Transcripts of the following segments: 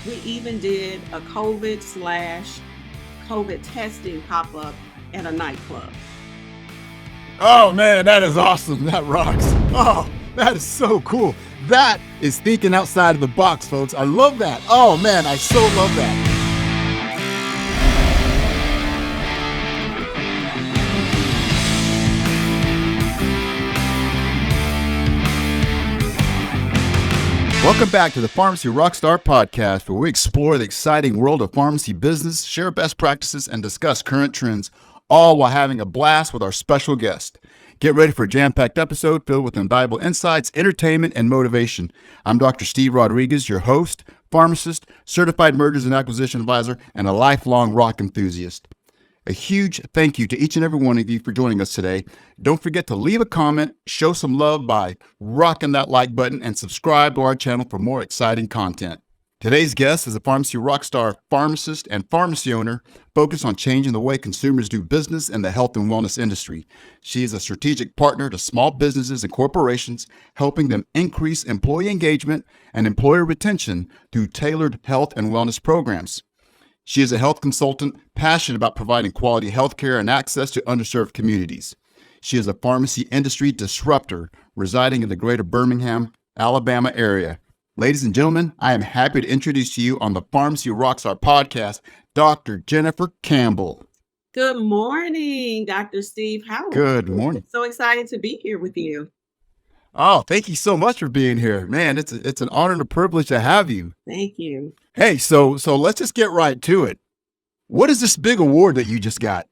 We even did a COVID/COVID testing pop-up at a nightclub. Oh man, that is awesome. That rocks. Oh, that is so cool. That is thinking outside of the box, folks. I love that. Oh man, I so love that. Welcome back to the Pharmacy Rockstar podcast, where we explore the exciting world of pharmacy business, share best practices, and discuss current trends, all while having a blast with our special guest. Get ready for a jam-packed episode filled with invaluable insights, entertainment, and motivation. I'm Dr. Steve Rodriguez, your host, pharmacist, certified mergers and acquisition advisor, and a lifelong rock enthusiast. A huge thank you to each and every one of you for joining us today. Don't forget to leave a comment, show some love by rocking that like button, and subscribe to our channel for more exciting content. Today's guest is a Pharmacy Rockstar pharmacist and pharmacy owner focused on changing the way consumers do business in the health and wellness industry. She is a strategic partner to small businesses and corporations, helping them increase employee engagement and employer retention through tailored health and wellness programs. She is a health consultant passionate about providing quality health care and access to underserved communities. She is a pharmacy industry disruptor residing in the greater Birmingham, Alabama area. Ladies and gentlemen, I am happy to introduce to you on the Pharmacy Rockstar podcast, Dr. Jennifer Campbell. Good morning, Dr. Steve. How are Good you? morning. So excited to be here with you. Oh, thank you so much for being here. Man, it's an honor and a privilege to have you. Thank you. Hey, so let's just get right to it. What is this big award that you just got?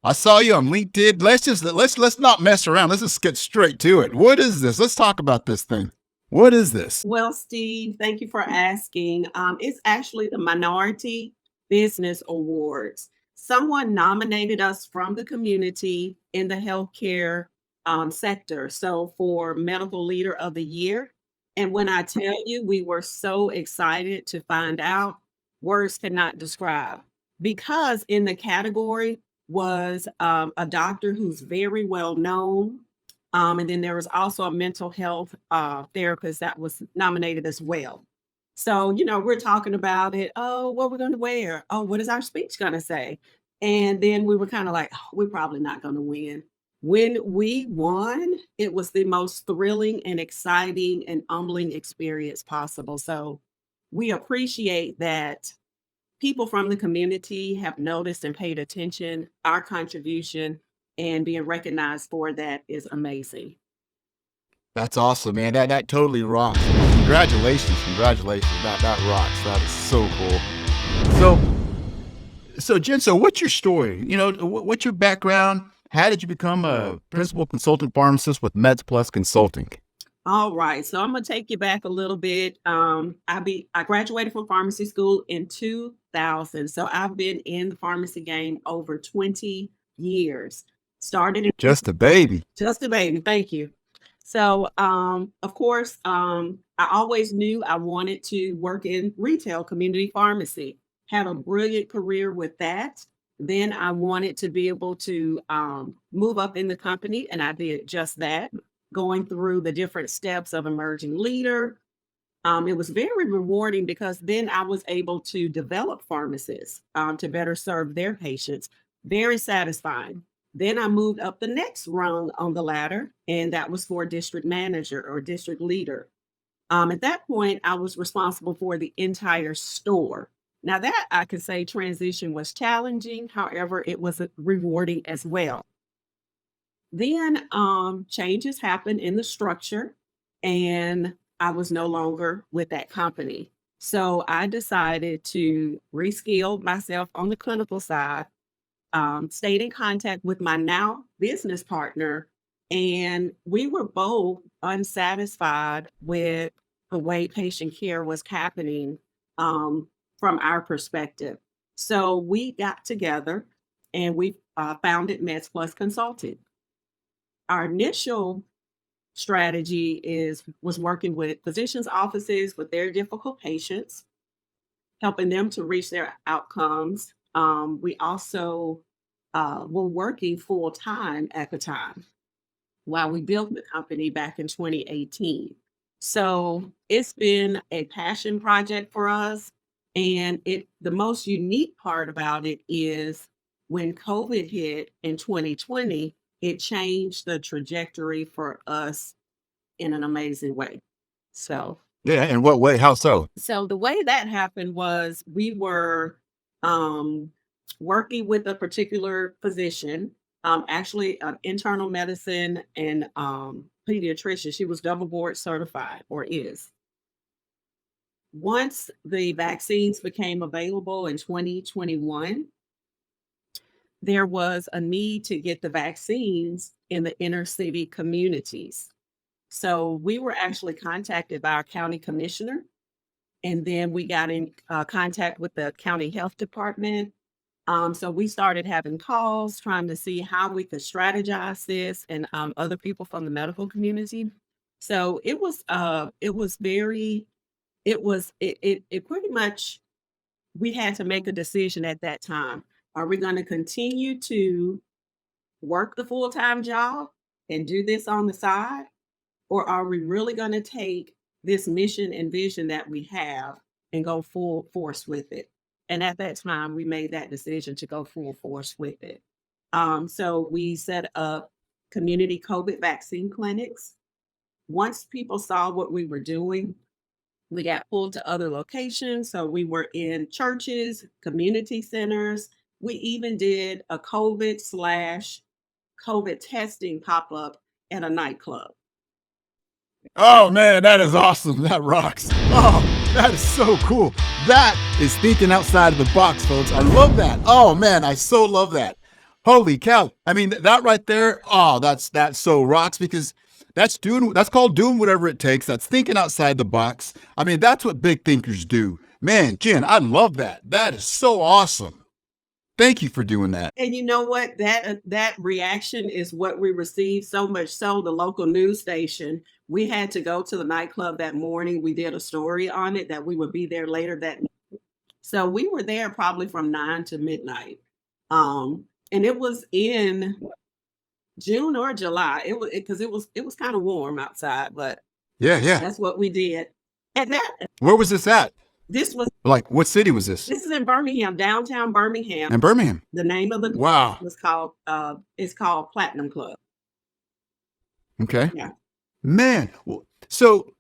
I saw you on LinkedIn. Let's not mess around. Let's just get straight to it. What is this? Let's talk about this thing. What is this? Well, Steve, thank you for asking. It's actually the Minority Business Awards. Someone nominated us from the community in the healthcare sector. So for Medical Leader of the Year. And when I tell you, we were so excited to find out, words cannot describe. Because in the category was a doctor who's very well known. And then there was also a mental health therapist that was nominated as well. So, we're talking about it. Oh, what we're going to wear. Oh, what is our speech going to say? And then we were kind of like, oh, we're probably not going to win. When we won, it was the most thrilling and exciting and humbling experience possible. So we appreciate that people from the community have noticed and paid attention. Our contribution and being recognized for that is amazing. That's awesome, man. That totally rocks. Congratulations. That rocks. That is so cool. So Jen, so what's your story? What's your background? How did you become a principal consultant pharmacist with Medsplus Consulting? All right. So I'm gonna take you back a little bit. I graduated from pharmacy school in 2000. So I've been in the pharmacy game over 20 years. Started in Just a baby. Just a baby. Thank you. So, of course, I always knew I wanted to work in retail community pharmacy. Had a brilliant career with that. Then I wanted to be able to move up in the company, and I did just that, going through the different steps of emerging leader. It was very rewarding because then I was able to develop pharmacists to better serve their patients. Very satisfying. Then I moved up the next rung on the ladder, and that was for district manager or district leader. At that point, I was responsible for the entire store. Now, that I could say transition was challenging. However, it was rewarding as well. Then changes happened in the structure, and I was no longer with that company. So I decided to reskill myself on the clinical side, stayed in contact with my now business partner, and we were both unsatisfied with the way patient care was happening from our perspective. So we got together and we founded Medsplus Consulting. Our initial strategy was working with physicians' offices with their difficult patients, helping them to reach their outcomes. We also were working full time at the time while we built the company back in 2018. So it's been a passion project for us. And the most unique part about it is when COVID hit in 2020, it changed the trajectory for us in an amazing way. So, Yeah. In what way? How so? so the way that happened was we were um, working with a particular physician, actually an internal medicine and pediatrician. She was double board certified or is. Once the vaccines became available in 2021, there was a need to get the vaccines in the inner city communities. So we were actually contacted by our county commissioner, and then we got in contact with the county health department. So we started having calls trying to see how we could strategize this and other people from the medical community. So it was very, it pretty much, we had to make a decision at that time. Are we going to continue to work the full time job and do this on the side? Or are we really going to take this mission and vision that we have and go full force with it? And at that time, we made that decision to go full force with it. So we set up community COVID vaccine clinics. Once people saw what we were doing, we got pulled to other locations. So we were in churches, community centers. We even did a COVID testing pop up at a nightclub. Oh man, that is awesome. That rocks. Oh, that is so cool. That is thinking outside of the box, folks. I love that. Oh man, I so love that. Holy cow. I mean, that right there, oh, that's so rocks because that's called doing whatever it takes. That's thinking outside the box. I mean, that's what big thinkers do. Man, Jen, I love that. That is so awesome. Thank you for doing that. And you know what? That reaction is what we received, so much so the local news station, we had to go to the nightclub that morning. We did a story on it that we would be there later that night. So we were there probably from 9 to midnight. And it was in June or July. It was because it was kind of warm outside, but Yeah, yeah. that's what we did. And Where was this at? this was Like, what city was this? this is in Birmingham, downtown Birmingham. In Birmingham. The name of the club Wow. was called it's called Platinum Club. Okay. Yeah. Man, so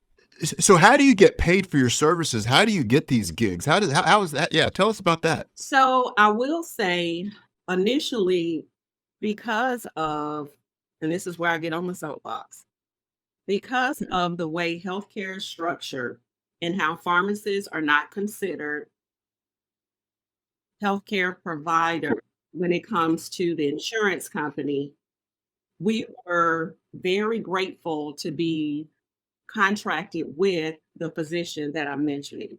how do you get paid for your services? How do you get these gigs? How is that? Yeah, tell us about that. So I will say initially, because of, and this is where I get on the soapbox, because of the way healthcare is structured and how pharmacists are not considered healthcare provider when it comes to the insurance company, we were very grateful to be contracted with the physician that I'm mentioning.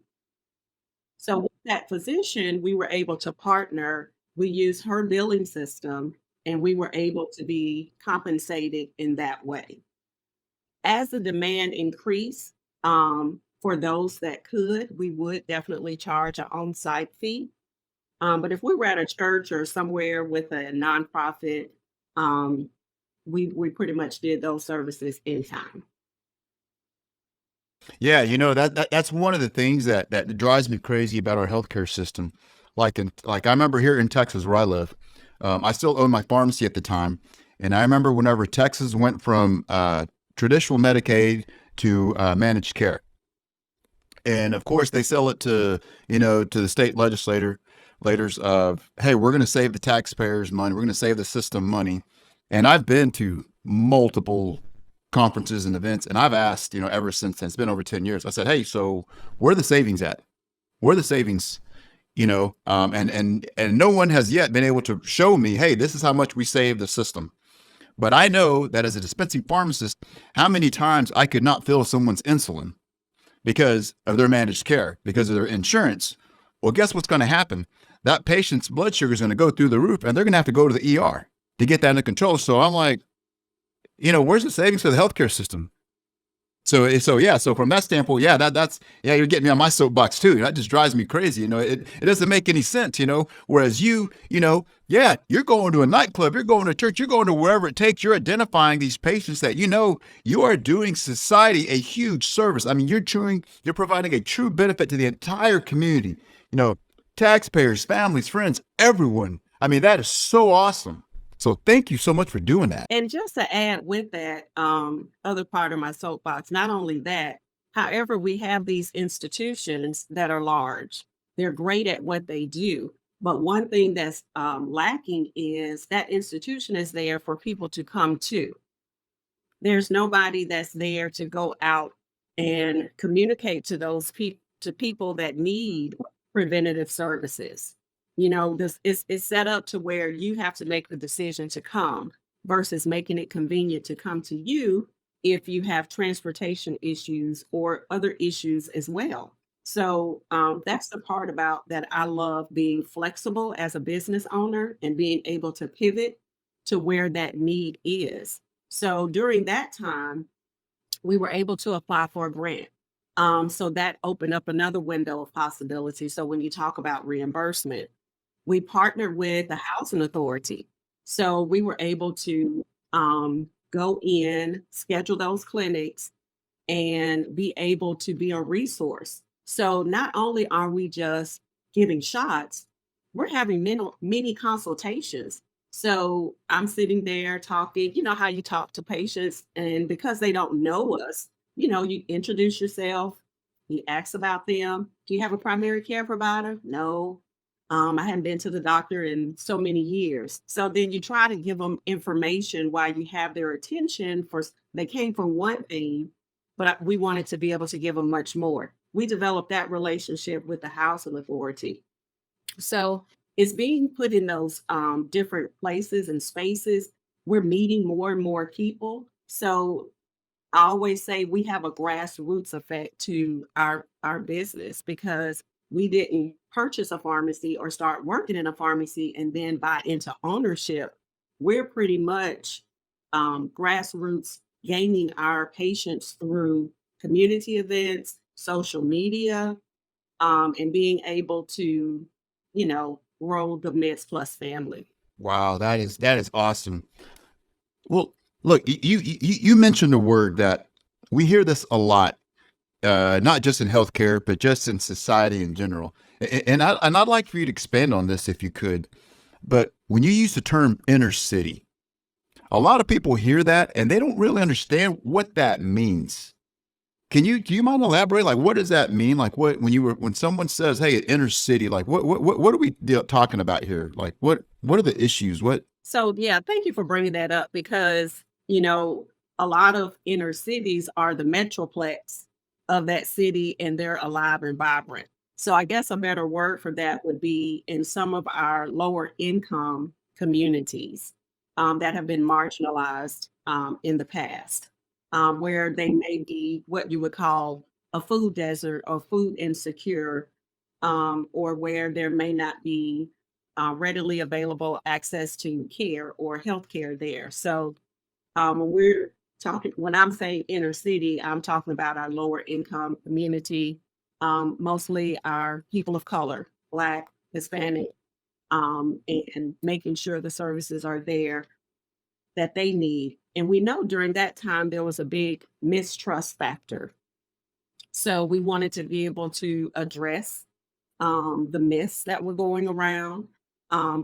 So with that physician, we were able to partner. We used her billing system and we were able to be compensated in that way. As the demand increased, for those that could, we would definitely charge an on-site fee. But if we were at a church or somewhere with a nonprofit, um, we pretty much did those services in time. Yeah, that's one of the things that drives me crazy about our healthcare system. Like I remember here in Texas where I live, I still owned my pharmacy at the time, and I remember whenever Texas went from traditional Medicaid to managed care, and of course they sell it to to the state legislators of, hey, we're going to save the taxpayers money, we're going to save the system money, and I've been to multiple conferences and events, and I've asked, ever since then, it's been over 10 years. I said, hey, so where are the savings at? Where are the savings? And no one has yet been able to show me, hey, this is how much we save the system. But I know that as a dispensing pharmacist, how many times I could not fill someone's insulin because of their managed care, because of their insurance. Well, guess what's going to happen? That patient's blood sugar is going to go through the roof, and they're going to have to go to the ER to get that under control. So I'm like, where's the savings for the healthcare system? So from that standpoint, you're getting me on my soapbox too. That just drives me crazy. It doesn't make any sense, whereas you're going to a nightclub, you're going to church, you're going to wherever it takes, you're identifying these patients that, you are doing society a huge service. I mean, you're providing a true benefit to the entire community. you know, taxpayers, families, friends, everyone. I mean, that is so awesome. So thank you so much for doing that. And just to add with that, other part of my soapbox, not only that, however, we have these institutions that are large. They're great at what they do. But one thing that's lacking is that institution is there for people to come to. There's nobody that's there to go out and communicate to those people to people that need preventative services. You know, this is set up to where you have to make the decision to come versus making it convenient to come to you if you have transportation issues or other issues as well. So that's the part about that I love being flexible as a business owner and being able to pivot to where that need is. So during that time, we were able to apply for a grant. So that opened up another window of possibility. So when you talk about reimbursement, we partnered with the housing authority. So we were able to go in, schedule those clinics, and be able to be a resource. So not only are we just giving shots, we're having many consultations. So I'm sitting there talking, you know how you talk to patients, and because they don't know us, you know, you introduce yourself, you ask about them. Do you have a primary care provider? No. I hadn't been to the doctor in so many years. So then you try to give them information while you have their attention they came for one thing, but we wanted to be able to give them much more. We developed that relationship with the housing authority. So it's being put in those different places and spaces. We're meeting more and more people. So I always say we have a grassroots effect to our business because we didn't purchase a pharmacy or start working in a pharmacy and then buy into ownership. We're pretty much grassroots gaining our patients through community events, social media, and being able to, you know, grow the Medsplus family. Wow, that is awesome. Well, look, you mentioned a word that we hear this a lot, not just in healthcare, but just in society in general. And I'd like for you to expand on this if you could. But when you use the term inner city, a lot of people hear that and they don't really understand what that means. Do you mind elaborate? Like, what does that mean? Like, when someone says, "Hey, inner city," like, what are we talking about here? Like, what are the issues? What? So, yeah, thank you for bringing that up because, you know, a lot of inner cities are the metroplex of that city and they're alive and vibrant. So, I guess a better word for that would be in some of our lower income communities that have been marginalized in the past, where they may be what you would call a food desert or food insecure, or where there may not be readily available access to care or health care there. So when I'm saying inner city, I'm talking about our lower income community, mostly our people of color, Black, Hispanic, and making sure the services are there that they need. And we know during that time there was a big mistrust factor. So we wanted to be able to address the myths that were going around,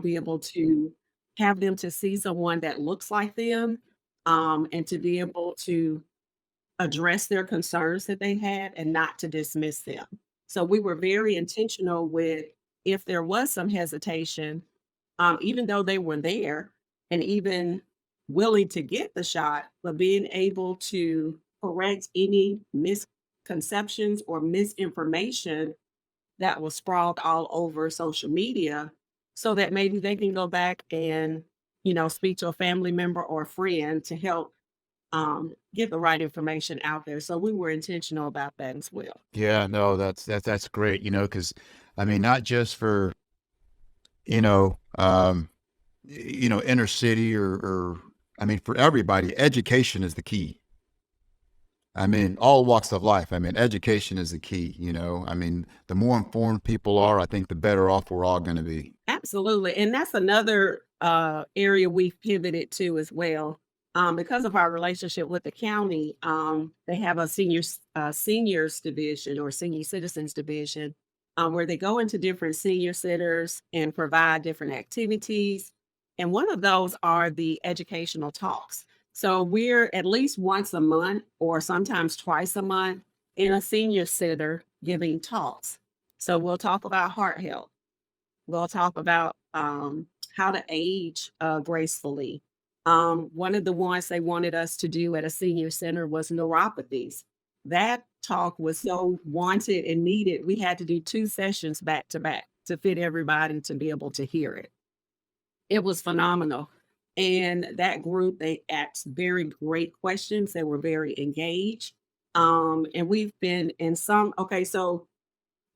be able to have them to see someone that looks like them, and to be able to address their concerns that they had and not to dismiss them. So we were very intentional with if there was some hesitation, even though they were there and even willing to get the shot, but being able to correct any misconceptions or misinformation that was sprawled all over social media so that maybe they can go back and, you know, speak to a family member or a friend to help get the right information out there. So we were intentional about that as well. Yeah, no, that's great. Because I mean, not just for you know, um, inner city or I mean, for everybody, education is the key. I mean, all walks of life. I mean, education is the key. I mean, the more informed people are, I think the better off we're all going to be. Absolutely. And that's another area we've pivoted to as well. Because of our relationship with the county, they have a seniors division or senior citizens division. where they go into different senior centers and provide different activities. And one of those are the educational talks. So we're at least once a month or sometimes twice a month in a senior center giving talks. So we'll talk about heart health. We'll talk about how to age gracefully. One of the ones they wanted us to do at a senior center was neuropathies. That talk was so wanted and needed. We had to do 2 sessions back to back to fit everybody to be able to hear it. It was phenomenal. And that group, they asked very great questions. They were very engaged. And we've been in some, okay, so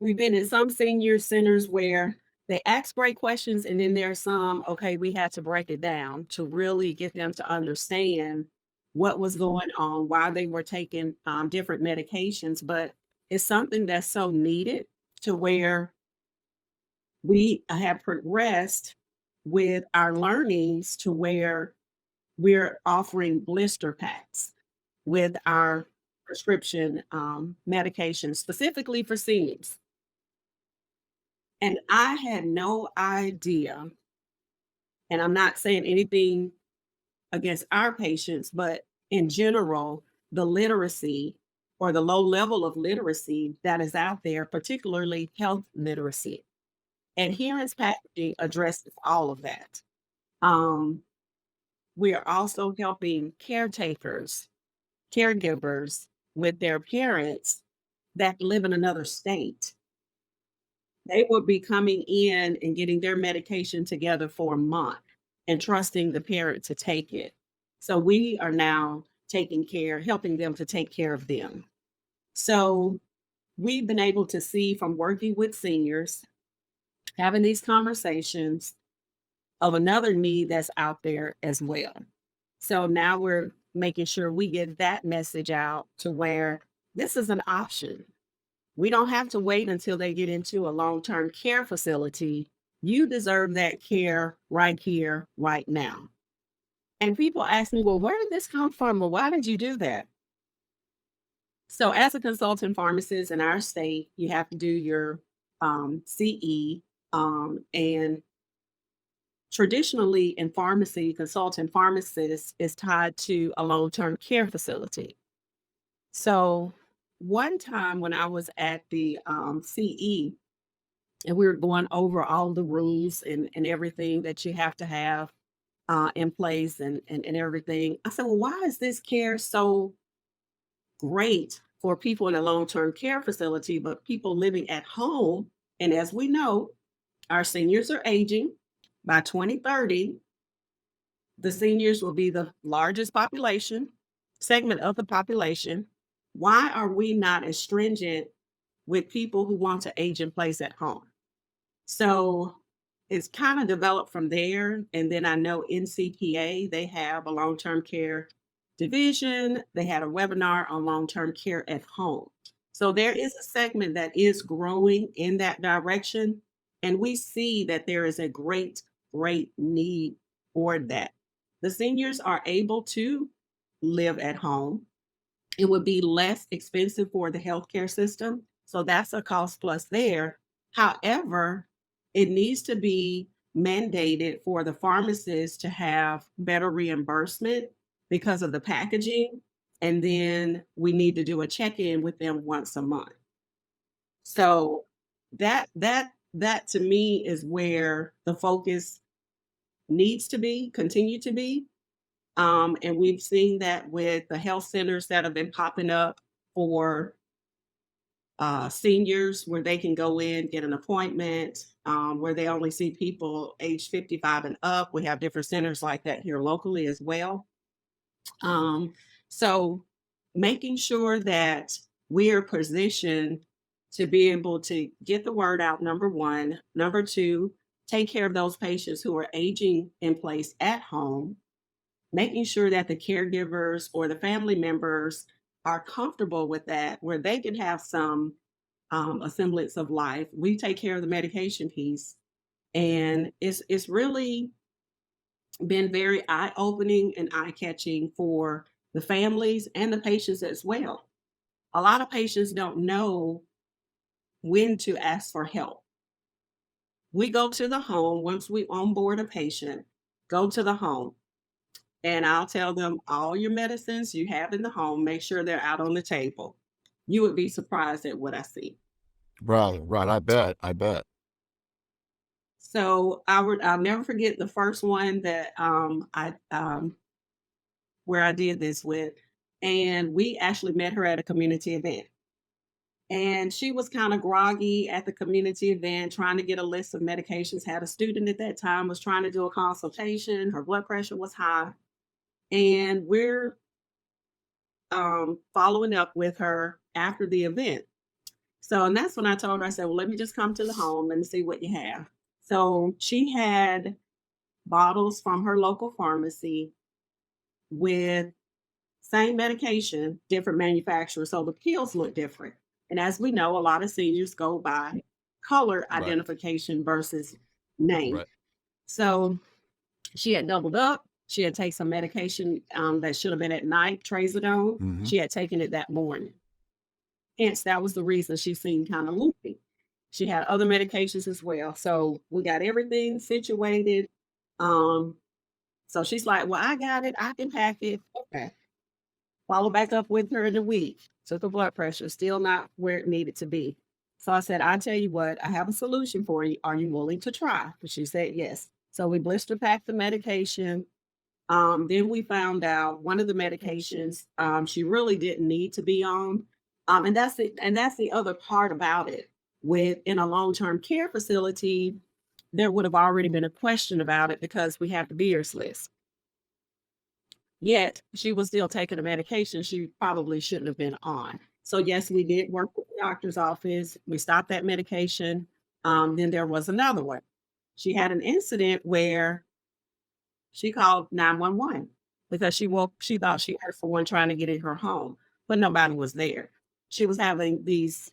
we've been in some senior centers where they ask great questions, and then there's some, okay, we had to break it down to really get them to understand what was going on, why they were taking different medications. But it's something that's so needed to where we have progressed with our learnings to where we're offering blister packs with our prescription medication specifically for seniors. And I had no idea, and I'm not saying anything against our patients, but in general, the literacy or the low level of literacy that is out there, particularly health literacy. Adherence packaging addresses all of that. Um, we are also helping caretakers, caregivers with their parents that live in another state. They would be coming in and getting their medication together for a month and trusting the parent to take it. So we are now taking care, helping them to take care of them. So we've been able to see from working with seniors, having these conversations of another need that's out there as well. So now we're making sure we get that message out to where this is an option. We don't have to wait until they get into a long term care facility. You deserve that care right here, right now. And people ask me, well, where did this come from? Well, why did you do that? So, as a consultant pharmacist in our state, you have to do your CE. And traditionally in pharmacy, consultant pharmacist is tied to a long term care facility. So, one time when I was at the CE, and we were going over all the rules and everything that you have to have in place and everything. I said, well, why is this care so great for people in a long term care facility, but people living at home? And as we know, our seniors are aging. By 2030, the seniors will be the largest population segment of the population. Why are we not as stringent with people who want to age in place at home? So it's kind of developed from there. And then I know NCPA, they have a long term care division. They had a webinar on long term care at home. So there is a segment that is growing in that direction. And we see that there is a great need for that. The seniors are able to live at home. It would be less expensive for the healthcare system. So that's a cost plus there. However, it needs to be mandated for the pharmacists to have better reimbursement because of the packaging. And then we need to do a check-in with them once a month. So that to me is where the focus needs to be, continue to be. And we've seen that with the health centers that have been popping up for seniors, where they can go in, get an appointment, where they only see people age 55 and up. We have different centers like that here locally as well. Um, so making sure that we are positioned to be able to get the word out, number one. Number two, take care of those patients who are aging in place at home, making sure that the caregivers or the family members are comfortable with that, where they can have some a semblance of life. We take care of the medication piece, and it's really been very eye opening and eye catching for the families and the patients as well. A lot of patients don't know when to ask for help. We go to the home once we onboard a patient, go to the home, and I'll tell them all your medicines you have in the home, make sure they're out on the table. You would be surprised at what I see. Right, right. I bet. I bet. So I'll never forget the first one that I where I did this with, and we actually met her at a community event. And she was kind of groggy at the community event, trying to get a list of medications. Had a student at that time was trying to do a consultation. Her blood pressure was high, and we're following up with her after the event. So, and that's when I told her, I said, well, let me just come to the home and see what you have. So she had bottles from her local pharmacy with same medication, different manufacturer. So the pills look different. And as we know, a lot of seniors go by color Right, identification versus name. right. So she had doubled up. She had taken some medication that should have been at night, trazodone. Hmm. She had taken it that morning. Hence, that was the reason she seemed kind of loopy. She had other medications as well. So we got everything situated. Um, so she's like, well, I got it. I can pack it. Okay. Follow back up with her in a week. Took her blood pressure, still not where it needed to be. So I said, I tell you what, I have a solution for you. Are you willing to try? And she said yes. So we blister packed the medication. Then we found out one of the medications she really didn't need to be on. And that's it. And that's the other part about it. With in a long-term care facility, there would have already been a question about it because we have the beers list. Yet she was still taking a medication she probably shouldn't have been on. So yes, we did work with the doctor's office. We stopped that medication. Then there was another one. She had an incident where she called 911 because she thought she heard someone trying to get in her home, but nobody was there. She was having these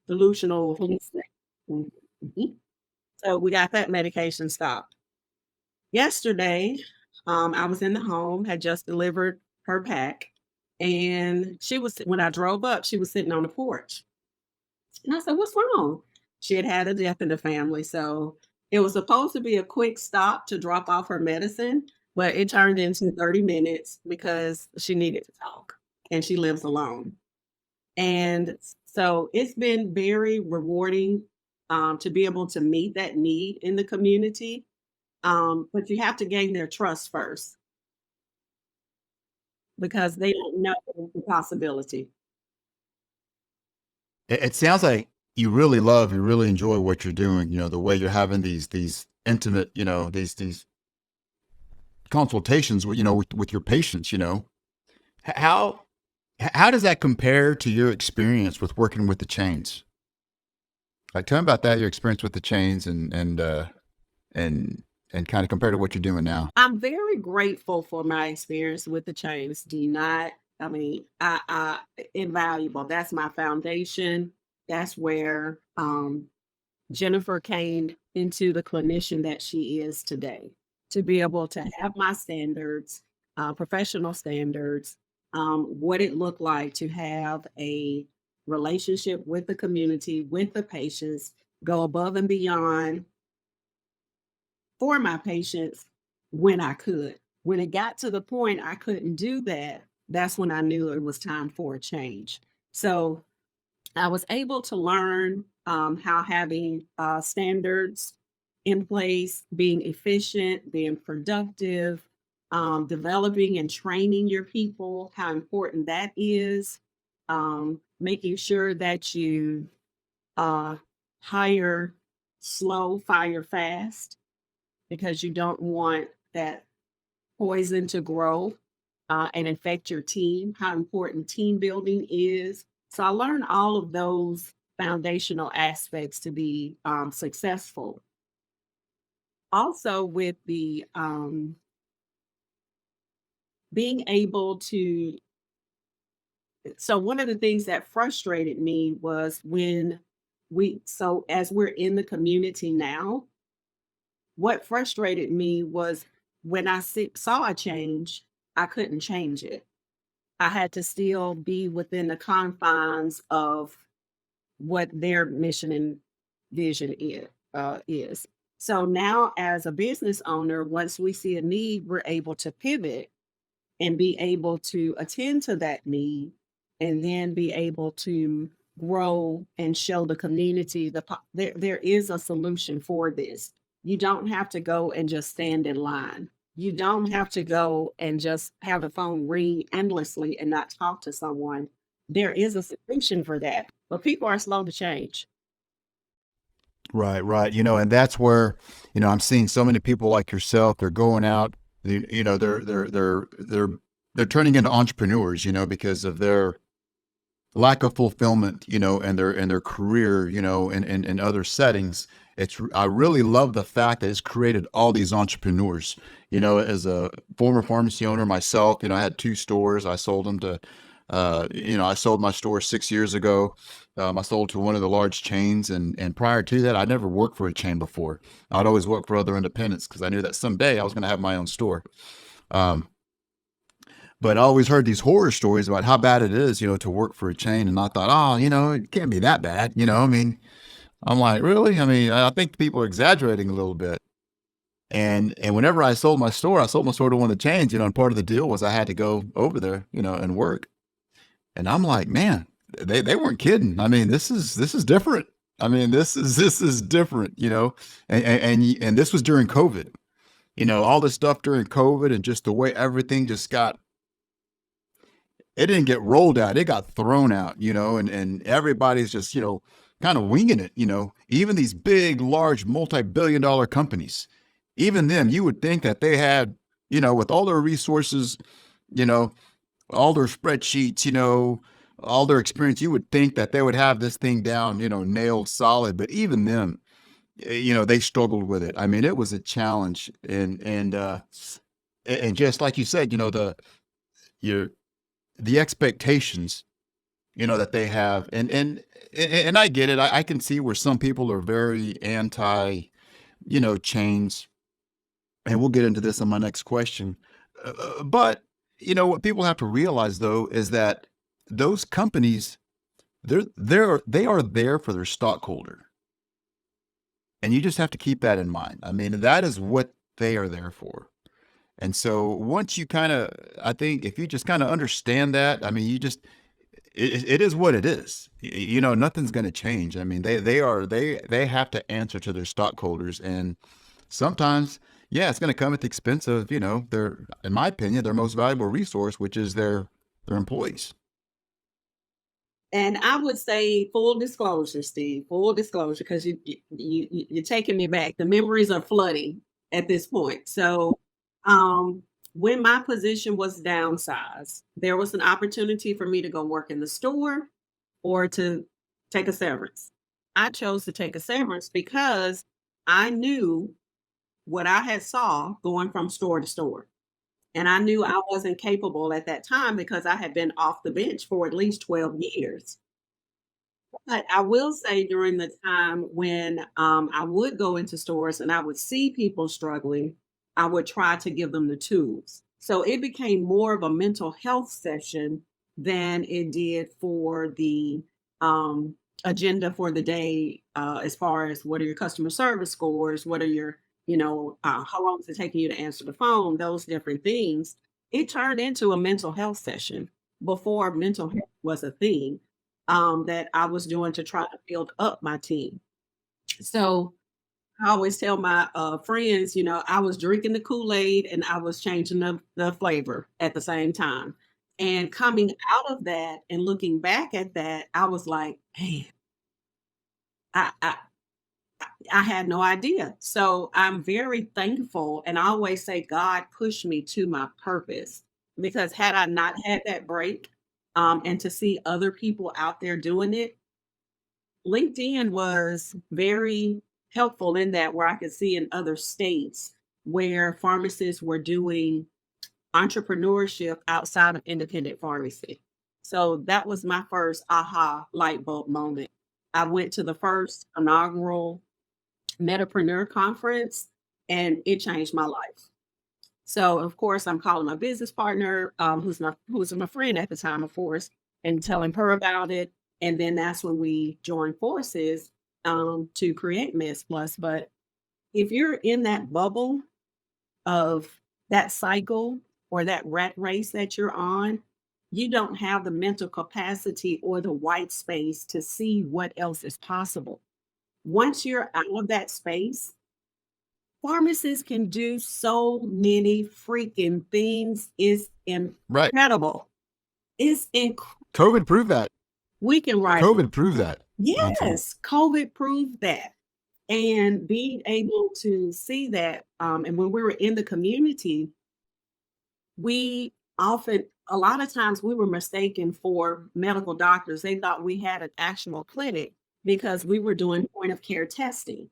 delusional hallucinations. Mhm. So we got that medication stopped. Yesterday, I was in the home, had just delivered her pack, and when I drove up, she was sitting on the porch. And I said, "What's wrong?" She had had a death in the family, so it was supposed to be a quick stop to drop off her medicine, but it turned into 30 minutes because she needed to talk, and she lives alone. And so it's been very rewarding to be able to meet that need in the community. But you have to gain their trust first because they don't know the possibility. It sounds like you really enjoy what you're doing. You know, the way you're having these intimate, you know, these consultations with, you know, with your patients. You know, how how does that compare to your experience with working with the chains? Like, tell me about that. Your experience with the chains and and kind of compare to what you're doing now. I'm very grateful for my experience with the chains. Do not, I mean, invaluable. That's my foundation. That's where Jennifer came into the clinician that she is today, to be able to have my standards, professional standards, what it looked like to have a relationship with the community, with the patients, go above and beyond for my patients when I could. When it got to the point I couldn't do that, that's when I knew it was time for a change. So I was able to learn how having standards in place, being efficient, being productive, developing and training your people, how important that is, making sure that you uh, hire slow, fire fast, because you don't want that poison to grow and infect your team, how important team building is. So I learned all of those foundational aspects to be successful. Also, with the being able to, so one of the things that frustrated me was when so as we're in the community now, what frustrated me was when saw a change, I couldn't change it. I had to still be within the confines of what their mission and vision is. So now, as a business owner, once we see a need, we're able to pivot and be able to attend to that need, and then be able to grow and show the community there is a solution for this. You don't have to go and just stand in line. You don't have to go and just have the phone ring endlessly and not talk to someone. There is a solution for that, but people are slow to change. Right, right. And that's where, I'm seeing so many people like yourself. They're going out, they're turning into entrepreneurs, because of their lack of fulfillment, and their career, in other settings. I really love the fact that it's created all these entrepreneurs. As a former pharmacy owner myself, I had 2 stores. I sold them to, I sold my store 6 years ago. I sold to one of the large chains, and prior to that, I never worked for a chain before. I'd always worked for other independents because I knew that someday I was going to have my own store. But I always heard these horror stories about how bad it is, to work for a chain. And I thought, oh, it can't be that bad. I mean, I'm like, really? I mean, I think people are exaggerating a little bit. And whenever I sold my store to one of the chains, and part of the deal was I had to go over there, and work. And I'm like, man, they weren't kidding. I mean, this is different. I mean, this is different, and this was during COVID, all this stuff during COVID, and just the way everything just it didn't get rolled out. It got thrown out, and everybody's just, kind of winging it, even these big, large, multi-billion dollar companies, even them, you would think that they had, with all their resources, all their spreadsheets, all their experience, you would think that they would have this thing down, nailed solid. But even them, they struggled with it. I mean, it was a challenge. And just like you said, the expectations, that they have, and I get it. I can see where some people are very anti, chains, and we'll get into this in my next question. But what people have to realize though is that those companies, they are there for their stockholder, and you just have to keep that in mind. I mean, that is what they are there for. And so once you I think if you just kind of understand that, I mean, it is what it is. Nothing's going to change. I mean, they have to answer to their stockholders, and sometimes, yeah, it's going to come at the expense of, their, in my opinion, their most valuable resource, which is their employees. And I would say full disclosure, Steve, full disclosure, because you're taking me back. The memories are flooding at this point. So, when my position was downsized, there was an opportunity for me to go work in the store or to take a severance. I chose to take a severance because I knew what I had saw going from store to store. And I knew I wasn't capable at that time because I had been off the bench for at least 12 years. But I will say during the time when I would go into stores and I would see people struggling, I would try to give them the tools. So it became more of a mental health session than it did for the agenda for the day, as far as what are your customer service scores, what are your, how long is it taking you to answer the phone, those different things. It turned into a mental health session before mental health was a thing, that I was doing to try to build up my team. So I always tell my friends, I was drinking the Kool-Aid and I was changing the flavor at the same time. And coming out of that and looking back at that, I was like, man, I, I I had no idea. So I'm very thankful. And I always say God pushed me to my purpose, because had I not had that break, and to see other people out there doing it, LinkedIn was very helpful in that, where I could see in other states where pharmacists were doing entrepreneurship outside of independent pharmacy. So that was my first aha light bulb moment. I went to the first inaugural Metapreneur conference, and it changed my life. So of course I'm calling my business partner, who's my friend at the time, of course, and telling her about it. And then that's when we joined forces to create Medsplus. But if you're in that bubble of that cycle or that rat race that you're on, you don't have the mental capacity or the white space to see what else is possible. Once you're out of that space, pharmacists can do so many freaking things. It's Right. incredible. It's incredible. COVID proved that. We can write. COVID proved that. Absolutely. Yes, COVID proved that. And being able to see that, and when we were in the community, we often, a lot of times, we were mistaken for medical doctors. They thought we had an actual clinic because we were doing point of care testing.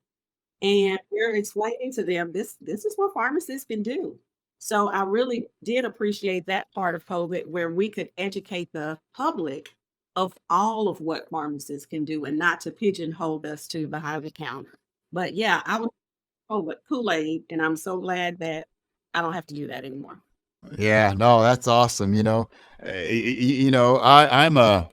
And we're explaining to them this is what pharmacists can do. So I really did appreciate that part of COVID where we could educate the public of all of what pharmacists can do and not to pigeonhole us to behind the counter. But yeah, I was COVID Kool-Aid, and I'm so glad that I don't have to do that anymore. Yeah, no, that's awesome. I'm uh,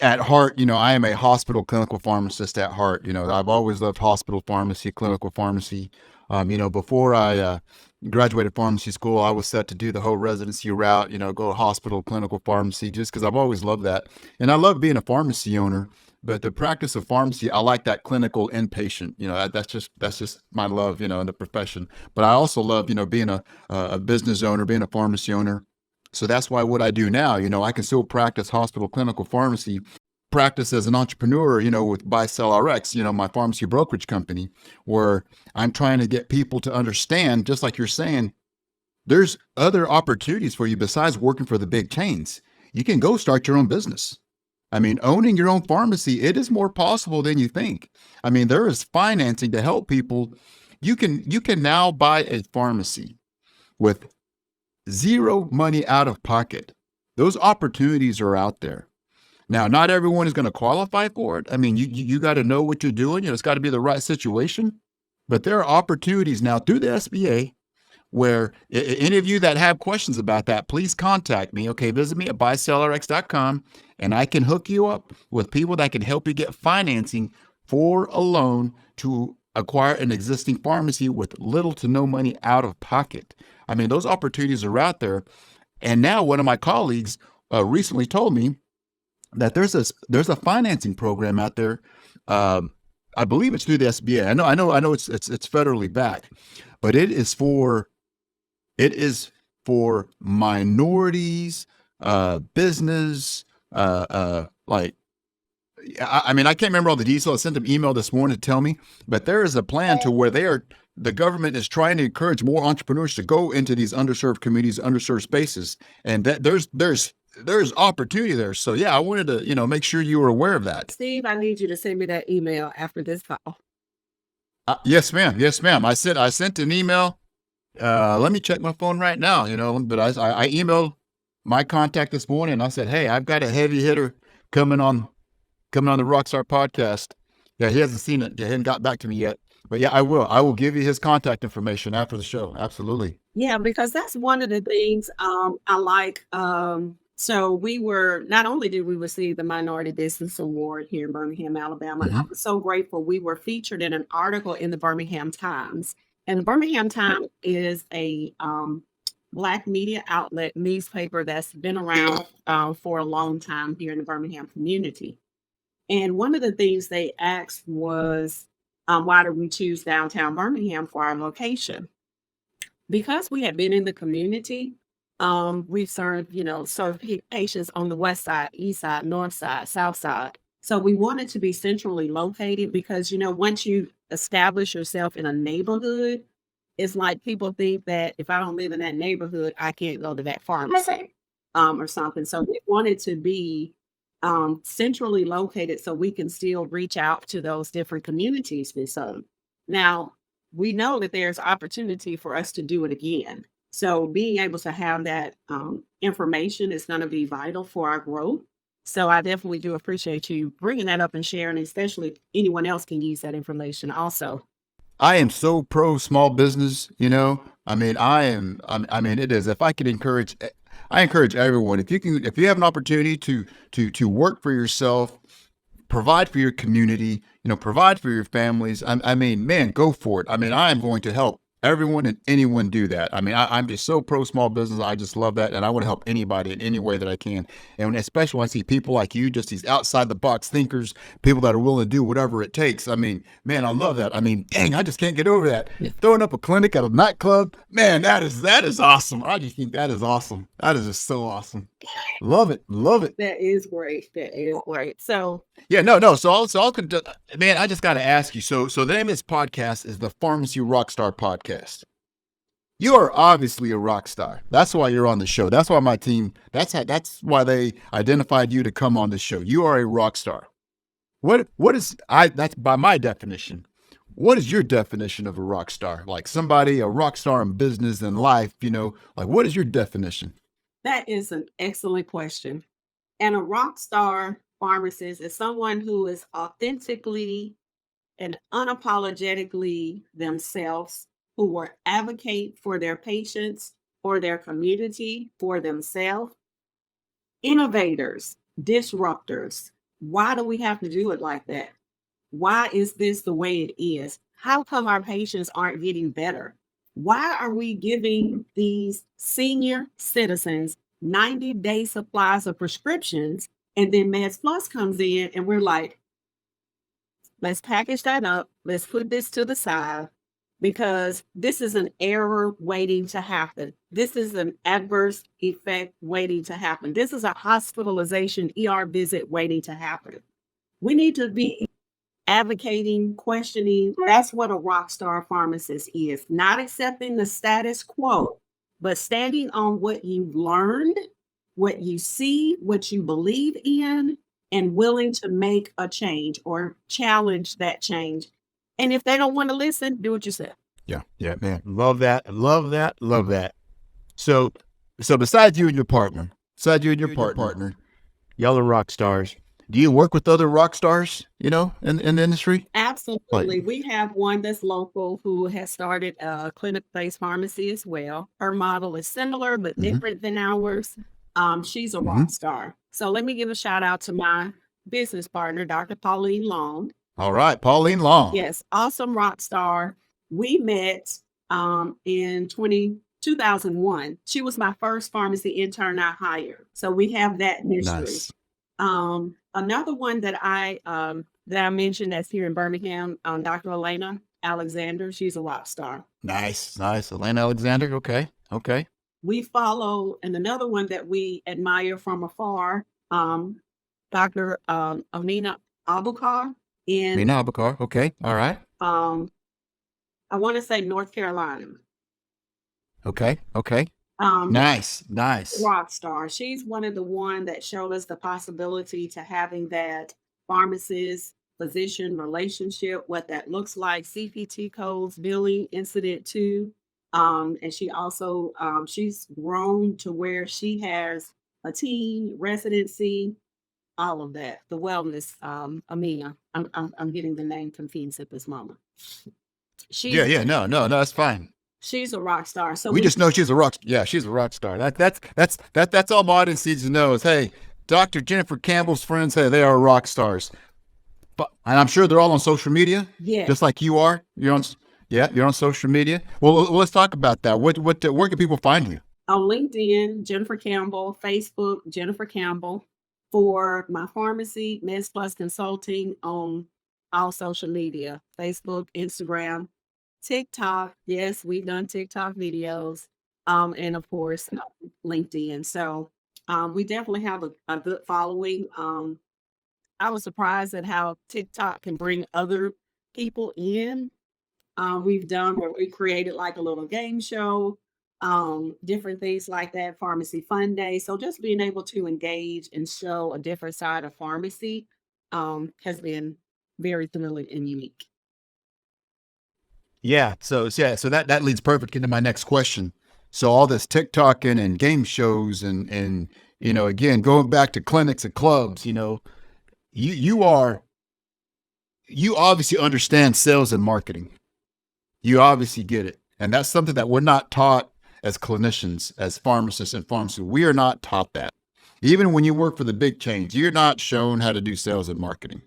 at heart, I am a hospital clinical pharmacist at heart. I've always loved hospital pharmacy, clinical pharmacy. Before I graduated pharmacy school, I was set to do the whole residency route, go to hospital, clinical pharmacy, just because I've always loved that. And I love being a pharmacy owner, but the practice of pharmacy, I like that clinical inpatient, that's just my love, in the profession. But I also love, being a business owner, being a pharmacy owner. So that's why what I do now, I can still practice hospital clinical pharmacy, practice as an entrepreneur, with Buy Sell RX, my pharmacy brokerage company, where I'm trying to get people to understand, just like you're saying, there's other opportunities for you besides working for the big chains. You can go start your own business. I mean, owning your own pharmacy, it is more possible than you think. I mean, there is financing to help people. You can now buy a pharmacy with zero money out of pocket. Those opportunities are out there. Now, not everyone is going to qualify for it. I mean, you got to know what you're doing. It's got to be the right situation. But there are opportunities now through the SBA where any of you that have questions about that, please contact me. Okay, visit me at buysellrx.com, and I can hook you up with people that can help you get financing for a loan to acquire an existing pharmacy with little to no money out of pocket. I mean, those opportunities are out there. And now one of my colleagues recently told me that there's a financing program out there. I believe it's through the SBA. I know it's federally backed, but it is for minorities, business, like, I mean, I can't remember all the details. I sent them email this morning to tell me, but there is a plan to where the government is trying to encourage more entrepreneurs to go into these underserved communities, underserved spaces, and that there's opportunity there. So yeah, I wanted to, make sure you were aware of that. Steve, I need you to send me that email after this call. Yes, ma'am. Yes, ma'am. I sent an email. Let me check my phone right now, but I emailed my contact this morning and I said, hey, I've got a heavy hitter coming on the Rockstar podcast. Yeah, he hasn't seen it. He hasn't got back to me yet. But yeah, I will give you his contact information after the show. Absolutely. Yeah, because that's one of the things I like. So not only did we receive the Minority Business Award here in Birmingham, Alabama, I was so grateful. We were featured in an article in the Birmingham Times. And the Birmingham Times is a Black media outlet newspaper that's been around for a long time here in the Birmingham community. And one of the things they asked was, why did we choose downtown Birmingham for our location? Because we had been in the community, we've served patients on the west side, east side, north side, south side. So we wanted to be centrally located because, once you establish yourself in a neighborhood, it's like people think that if I don't live in that neighborhood, I can't go to that pharmacy or something. So we wanted to be centrally located so we can still reach out to those different communities we serve. Now, we know that there's opportunity for us to do it again. So being able to have that information is going to be vital for our growth. So I definitely do appreciate you bringing that up and sharing, especially anyone else can use that information also. I am so pro small business, I mean, it is. If I could encourage, I encourage everyone, if you have an opportunity to work for yourself, provide for your community, provide for your families. I mean, man, go for it. I mean, I am going to help everyone and anyone do that. I mean, I'm just so pro small business. I just love that. And I want to help anybody in any way that I can. And especially when I see people like you, just these outside the box thinkers, people that are willing to do whatever it takes. I mean, man, I love that. I mean, dang, I just can't get over that. Yeah. Throwing up a clinic at a nightclub, man, that is awesome. I just think that is awesome. That is just so awesome. Love it. Love it. That is great. That is great. So yeah, no. So man, I just got to ask you. So the name of this podcast is the Pharmacy Rockstar Podcast. You are obviously a rock star. That's why you're on the show. That's why my team. That's why they identified you to come on the show. You are a rock star. What is that's by my definition. What is your definition of a rock star? Like a rock star in business and life, like what is your definition? That is an excellent question. And a rock star pharmacist is someone who is authentically and unapologetically themselves, who will advocate for their patients, for their community, for themselves. Innovators, disruptors. Why do we have to do it like that? Why is this the way it is? How come our patients aren't getting better? Why are we giving these senior citizens 90-day supplies of prescriptions, and then Medsplus comes in and we're like, let's package that up. Let's put this to the side because this is an error waiting to happen. This is an adverse effect waiting to happen. This is a hospitalization ER visit waiting to happen. We need to be advocating, questioning. That's what a rock star pharmacist is. Not accepting the status quo, but standing on what you've learned, what you see, what you believe in, and willing to make a change or challenge that change. And if they don't want to listen, do it yourself. Yeah, man. Love that. Love that. So besides you and your partner, y'all are rock stars. Do you work with other rock stars, in the industry? Absolutely. We have one that's local who has started a clinic-based pharmacy as well. Her model is similar, but different than ours. She's a rock star. So let me give a shout out to my business partner, Dr. Pauline Long. All right, Pauline Long. Yes, awesome rock star. We met in 2001. She was my first pharmacy intern I hired. So we have that history. Nice. Another one that I mentioned that's here in Birmingham, Dr. Elena Alexander. She's a rock star. Nice. Elena Alexander. Okay. We follow, and another one that we admire from afar, Dr. Amina Abukar. Amina Abukar. Okay. All right. I want to say North Carolina. Okay. Nice. Rock star. She's one of the one that showed us the possibility to having that pharmacist physician relationship, what that looks like, CPT codes, billing, incident to. And she also, she's grown to where she has a team, residency, all of that. The wellness, Amina. I'm getting the name confused at this moment. No, that's fine. She's a rock star. So we just know she's a rock. Yeah, she's a rock star. That's all my audience needs to know is, hey, Dr. Jennifer Campbell's friends, hey, they are rock stars. And I'm sure they're all on social media. Yeah. Just like you are. You're on social media. Well, let's talk about that. Where can people find you? On LinkedIn, Jennifer Campbell. Facebook, Jennifer Campbell. For my pharmacy, Medsplus Consulting on all social media, Facebook, Instagram, TikTok. Yes, we've done TikTok videos. And of course, LinkedIn. So we definitely have a good following. I was surprised at how TikTok can bring other people in. We've done where we created like a little game show, different things like that, Pharmacy Fun Day. So just being able to engage and show a different side of pharmacy has been very thrilling and unique. Yeah. So that leads perfect into my next question. So all this TikToking and game shows and again, going back to clinics and clubs, you obviously understand sales and marketing. You obviously get it. And that's something that we're not taught as clinicians, as pharmacists and pharmacists. We are not taught that. Even when you work for the big chains, you're not shown how to do sales and marketing.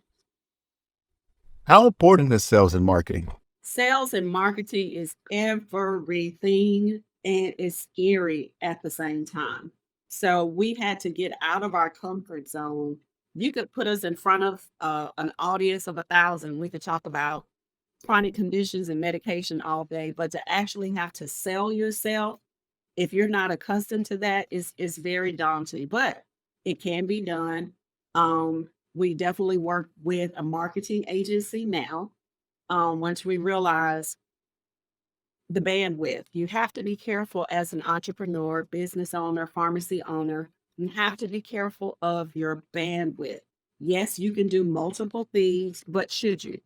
How important is sales and marketing? Sales and marketing is everything, and it's scary at the same time. So we've had to get out of our comfort zone. You could put us in front of an audience of 1,000. We could talk about chronic conditions and medication all day, but to actually have to sell yourself, if you're not accustomed to that, is very daunting. But it can be done. We definitely work with a marketing agency now. Once we realize the bandwidth, you have to be careful as an entrepreneur, business owner, pharmacy owner. You have to be careful of your bandwidth. Yes, you can do multiple things, but should you?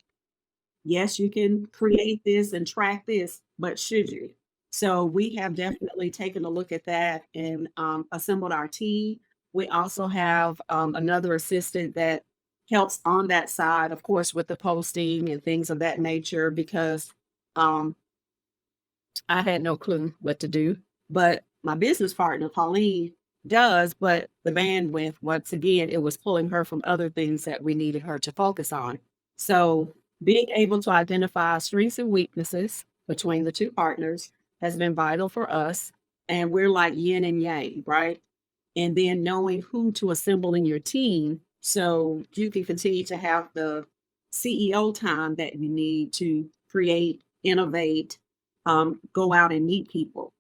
Yes, you can create this and track this, but should you? So we have definitely taken a look at that and assembled our team. We also have another assistant that helps on that side, of course, with the posting and things of that nature, because um, I had no clue what to do. But my business partner, Pauline, does, but the bandwidth, once again, it was pulling her from other things that we needed her to focus on. So being able to identify strengths and weaknesses between the two partners has been vital for us. And we're like yin and yang, right? And then knowing who to assemble in your team so you can continue to have the CEO time that you need to create, innovate, go out and meet people.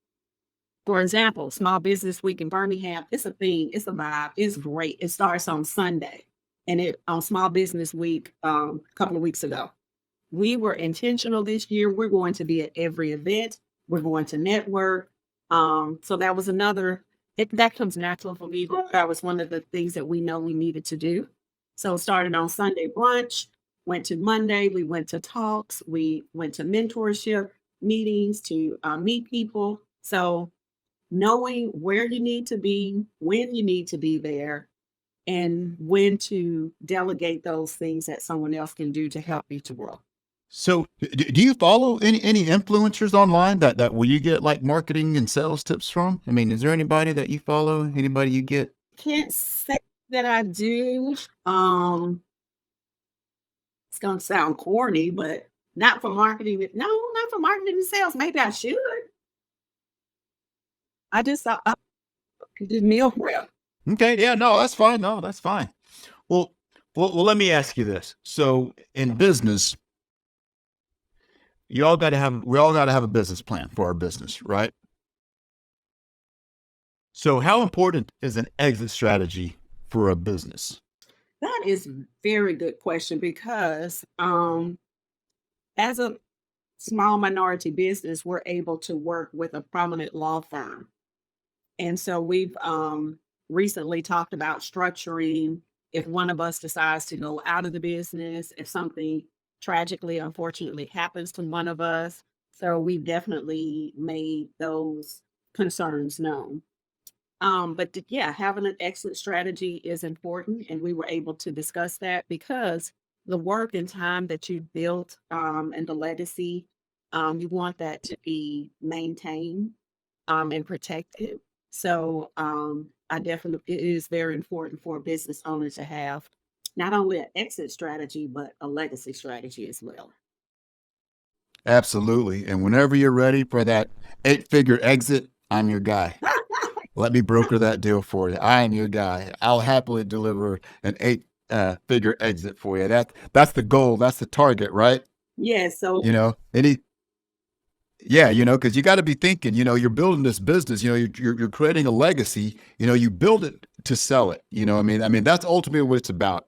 For example, Small Business Week in Birmingham, it's a thing, it's a vibe, it's great. It starts on Sunday. And it on Small Business Week a couple of weeks ago. We were intentional this year. We're going to be at every event. We're going to network. So that was that comes natural for me. That was one of the things that we know we needed to do. So it started on Sunday brunch, went to Monday, we went to talks, we went to mentorship meetings to meet people. So knowing where you need to be, when you need to be there, and when to delegate those things that someone else can do to help you to grow. So do you follow any influencers online that will you get like marketing and sales tips from? I mean, is there anybody that you follow? Anybody you get? Can't say that I do. It's gonna sound corny, but not for marketing. No, not for marketing and sales. Maybe I should. I just saw did meal prep. Okay, yeah, no, that's fine. No, that's fine. Well, let me ask you this. So in business, we all got to have a business plan for our business, right? So how important is an exit strategy for a business? That is a very good question because as a small minority business, we're able to work with a prominent law firm. And so we've recently talked about structuring if one of us decides to go out of the business, if something tragically, unfortunately happens to one of us. So we've definitely made those concerns known. Yeah, having an exit strategy is important. And we were able to discuss that because the work and time that you built and the legacy, you want that to be maintained and protected. So I definitely, it is very important for a business owner to have not only an exit strategy, but a legacy strategy as well. Absolutely. And whenever you're ready for that 8-figure exit, I'm your guy. Let me broker that deal for you. I am your guy. I'll happily deliver an 8-figure exit for you. That's the goal. That's the target, right? Yeah. So You know, because you got to be thinking, you're building this business, you're creating a legacy, you build it to sell it. I mean, that's ultimately what it's about.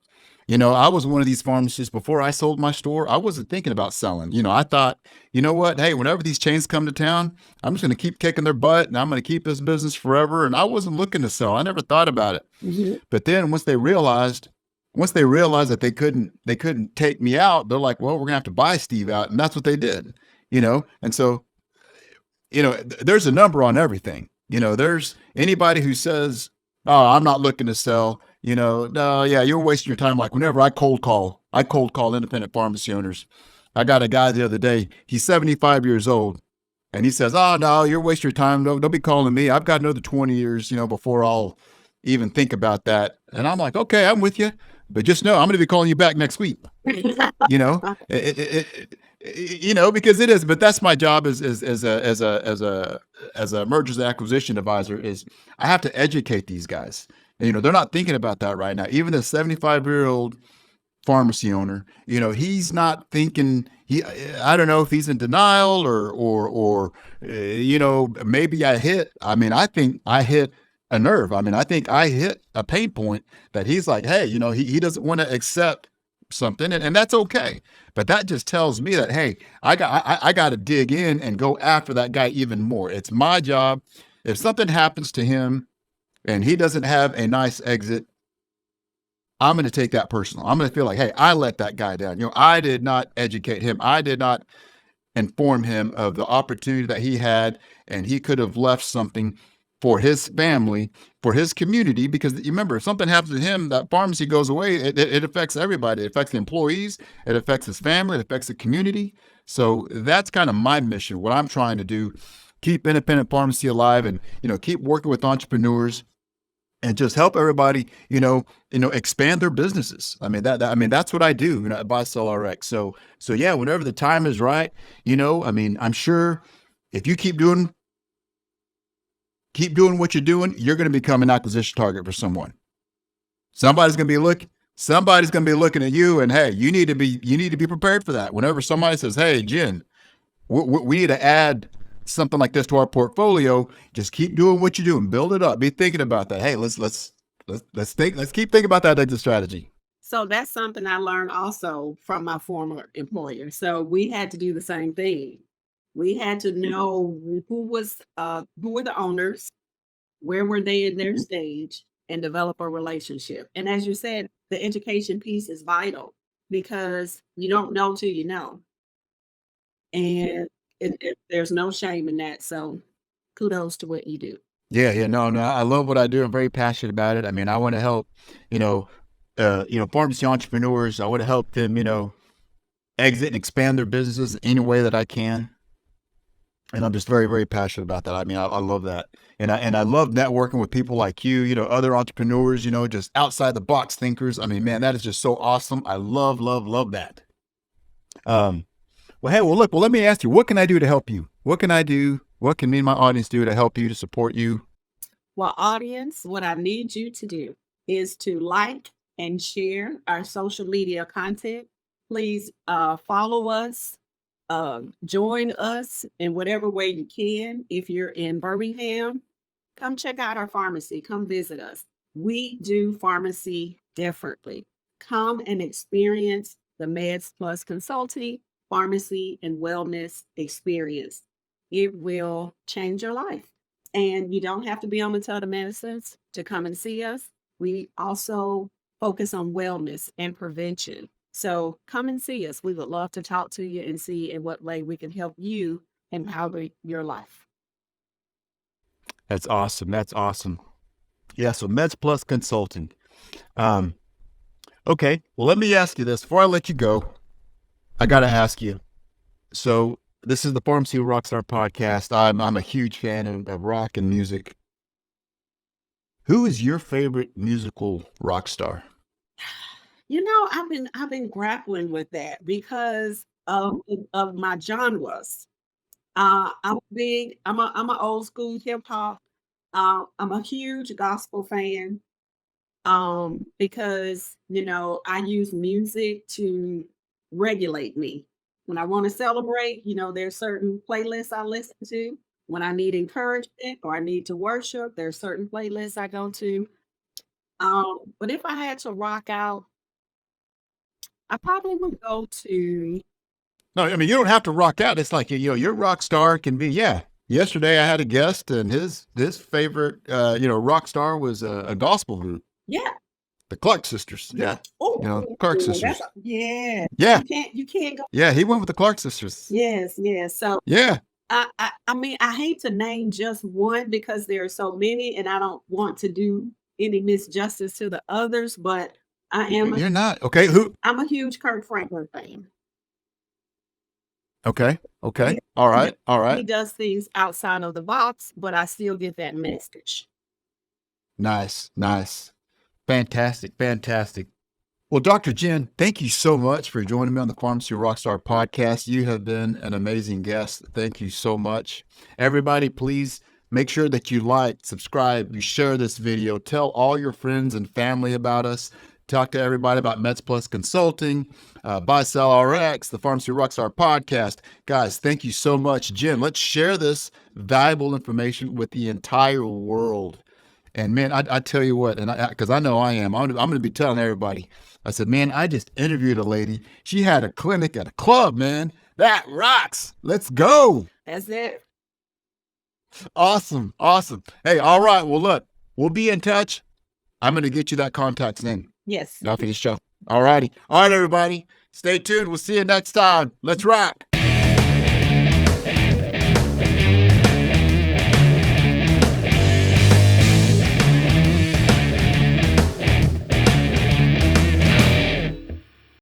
I was one of these pharmacists before I sold my store. I wasn't thinking about selling. I thought, you know what? Hey, whenever these chains come to town, I'm just going to keep kicking their butt and I'm going to keep this business forever. And I wasn't looking to sell. I never thought about it. mhm. But then once they realized that they couldn't take me out, they're like, well, we're gonna have to buy Steve out. And that's what they did, And so, there's a number on everything. There's anybody who says, oh, I'm not looking to sell, no, yeah, you're wasting your time. Like whenever I cold call independent pharmacy owners. I got a guy the other day, he's 75 years old. And he says, "Oh no, you're wasting your time. Don't be calling me. I've got another 20 years, before I'll even think about that." And I'm like, "Okay, I'm with you, but just know I'm going to be calling you back next week." You know, because it is. But that's my job as a mergers and acquisition advisor. Is I have to educate these guys. And, they're not thinking about that right now. Even the 75-year-old pharmacy owner, he's not thinking. I don't know if he's in denial or maybe I hit. I mean, I think I hit a nerve. I mean, I think I hit a pain point that he's like, hey, he doesn't want to accept something, and that's okay. But that just tells me that, hey, I got to dig in and go after that guy even more. It's my job. If something happens to him and he doesn't have a nice exit, I'm going to take that personal. I'm going to feel like, hey, I let that guy down. I did not educate him. I did not inform him of the opportunity that he had, and he could have left something for his family, for his community, because you remember, if something happens to him, that pharmacy goes away, it affects everybody. It affects the employees, it affects his family, it affects the community. So that's kind of my mission, what I'm trying to do, keep independent pharmacy alive and, keep working with entrepreneurs and just help everybody, expand their businesses. I mean, that's what I do, at Buy Sell RX. So yeah, whenever the time is right, I'm sure if you keep doing what you're doing, you're going to become an acquisition target for someone. Somebody's going to be looking at you, and hey, you need to be prepared for that. Whenever somebody says, "Hey, Jen, we need to add something like this to our portfolio," just keep doing what you're doing, build it up, be thinking about that. Hey, let's keep thinking about that exit strategy. So that's something I learned also from my former employer. So we had to do the same thing. We had to know who were the owners, where were they in their stage, and develop a relationship. And as you said, the education piece is vital because you don't know till you know. And there's no shame in that. So kudos to what you do. Yeah, no, I love what I do. I'm very passionate about it. I mean, I want to help, pharmacy entrepreneurs. I want to help them, exit and expand their businesses any way that I can. And I'm just very, very passionate about that. I mean, I love that. And I love networking with people like you, other entrepreneurs, just outside the box thinkers. I mean, man, that is just so awesome. I love, love, love that. Well, hey, look, let me ask you, what can I do to help you? What can I do? What can me and my audience do to help you, to support you? Well, audience, what I need you to do is to like and share our social media content. Please follow us, join us in whatever way you can. If you're in Birmingham, come check out our pharmacy. Come visit us. We do pharmacy differently. Come and experience the Medsplus Consulting Pharmacy and Wellness experience. It will change your life. And you don't have to be on the telemedicines to come and see us. We also focus on wellness and prevention. So come and see us. We would love to talk to you and see in what way we can help you empower your life. That's awesome. That's awesome. Yeah, so Medsplus Consulting. Okay, well, let me ask you this. Before I let you go, I got to ask you. So this is the Pharmacy Rockstar podcast. I'm a huge fan of rock and music. Who is your favorite musical rock star? I've been grappling with that because of my genres. I'm a old school hip hop. I'm a huge gospel fan. Because I use music to regulate me. When I want to celebrate, there's certain playlists I listen to. When I need encouragement or I need to worship, there's certain playlists I go to. But if I had to rock out, I probably would go to. No, I mean, you don't have to rock out. It's like, your rock star can be, yeah. Yesterday I had a guest and his favorite, rock star was a gospel group. Yeah. The Clark sisters. Yeah. Clark sisters. Yeah. Yeah. You can't go. Yeah. He went with the Clark sisters. Yes. So Yeah. I hate to name just one because there are so many, and I don't want to do any misjustice to the others, but You're not. Okay. Who? I'm a huge Kirk Franklin fan. Okay. Okay. He All he does right. All he right. does things outside of the box, but I still get that message. Nice. Nice. Fantastic. Fantastic. Well, Dr. Jen, thank you so much for joining me on the Pharmacy Rockstar podcast. You have been an amazing guest. Thank you so much. Everybody, please make sure that you like, subscribe, you share this video, tell all your friends and family about us. Talk to everybody about Medsplus Consulting, Buy Sell RX, the Pharmacy Rockstar podcast. Guys, thank you so much. Jen, let's share this valuable information with the entire world. And man, I tell you what, and because I know I am, I'm going to be telling everybody. I said, man, I just interviewed a lady. She had a clinic at a club, man. That rocks. Let's go. That's it. Awesome. Awesome. Hey, all right. Well, look, we'll be in touch. I'm going to get you that contact's name Yes. after the show. All righty. All right, everybody. Stay tuned. We'll see you next time. Let's rock.